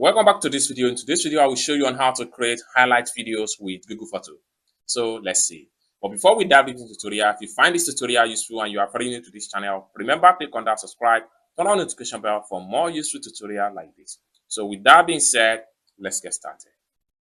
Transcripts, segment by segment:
Welcome back to this video. In today's video, I will show you on how to create highlight videos with Google Photo. So let's see. But before we dive into the tutorial, if you find this tutorial useful and you are very new to this channel, remember click on that subscribe, turn on the notification bell for more useful tutorials like this. So with that being said, let's get started.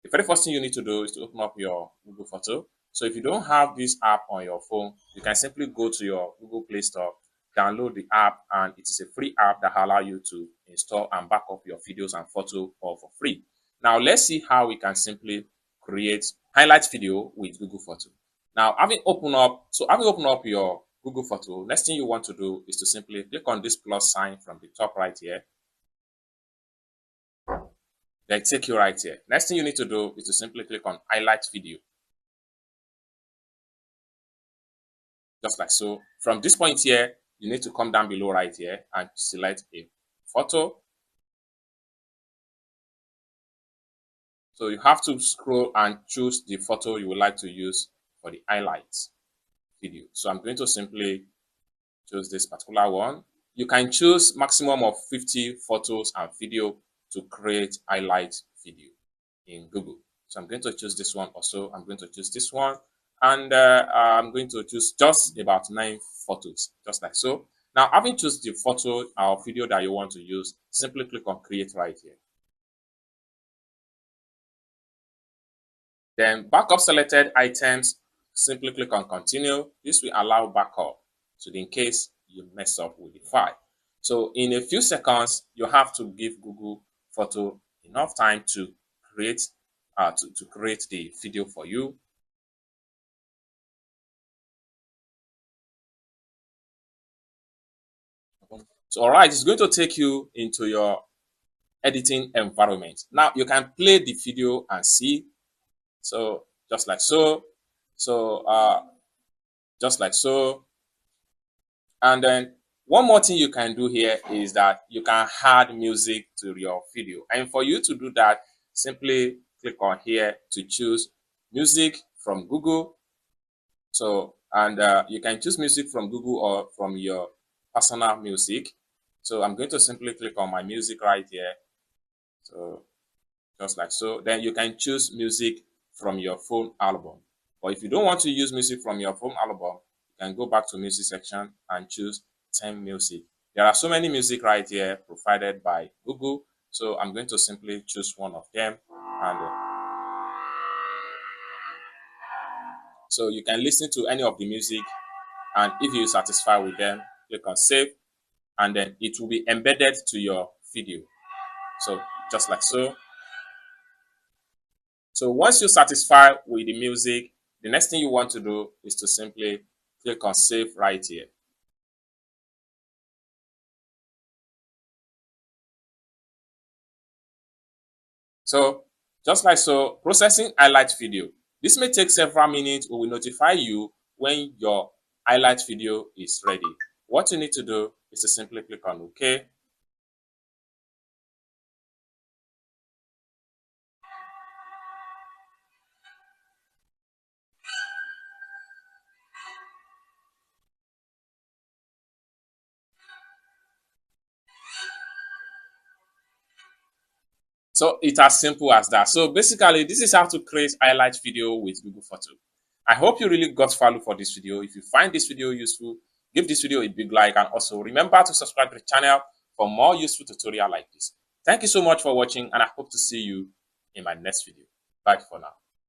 The very first thing you need to do is to open up your Google Photo. So if you don't have this app on your phone, you can simply go to your Google Play Store, download the app, and it is a free app that allows you to install and back up your videos and photos all for free. Now let's see how we can simply create highlight video with Google Photo. Now having opened up your Google Photo, next thing you want to do is to simply click on this plus sign from the top right here. Then take you right here. Next thing you need to do is to simply click on highlight video. Just like so. From this point here, you need to come down below right here and select a photo. So you have to scroll and choose the photo you would like to use for the highlights video. So I'm going to simply choose this particular one. You can choose maximum of 50 photos and video to create highlight video in Google. So I'm going to choose this one also. I'm going to choose this one, and I'm going to choose just about 9 photos, just like so. Now, having choose the photo or video that you want to use, simply click on create right here. Then backup selected items, simply click on continue. This will allow backup, so in case you mess up with the file. So in a few seconds, you have to give Google Photo enough time to create create the video for you. So all right, it's going to take you into your editing environment. Now you can play the video and see. So just like so. Just like so. And then one more thing you can do here is that you can add music to your video. And for you to do that, simply click on here to choose music from Google. So, and you can choose music from Google or from your personal music. So I'm going to simply click on my music right here. So just like so. Then you can choose music from your phone album. Or if you don't want to use music from your phone album, you can go back to music section and choose 10 music. There are so many music right here provided by Google. So I'm going to simply choose one of them. And so you can listen to any of the music. And if you're satisfied with them, click on save. And then it will be embedded to your video. So just like so. So once you're satisfied with the music, the next thing you want to do is to simply click on save right here. So just like so, processing highlight video. This may take several minutes. We will notify you when your highlight video is ready. What you need to do is to simply click on OK. So it's as simple as that. So basically, this is how to create highlight video with Google Photo. I hope you really got value for this video. If you find this video useful, give this video a big like, and also remember to subscribe to the channel for more useful tutorial like this. Thank you so much for watching, and I hope to see you in my next video. Bye for now.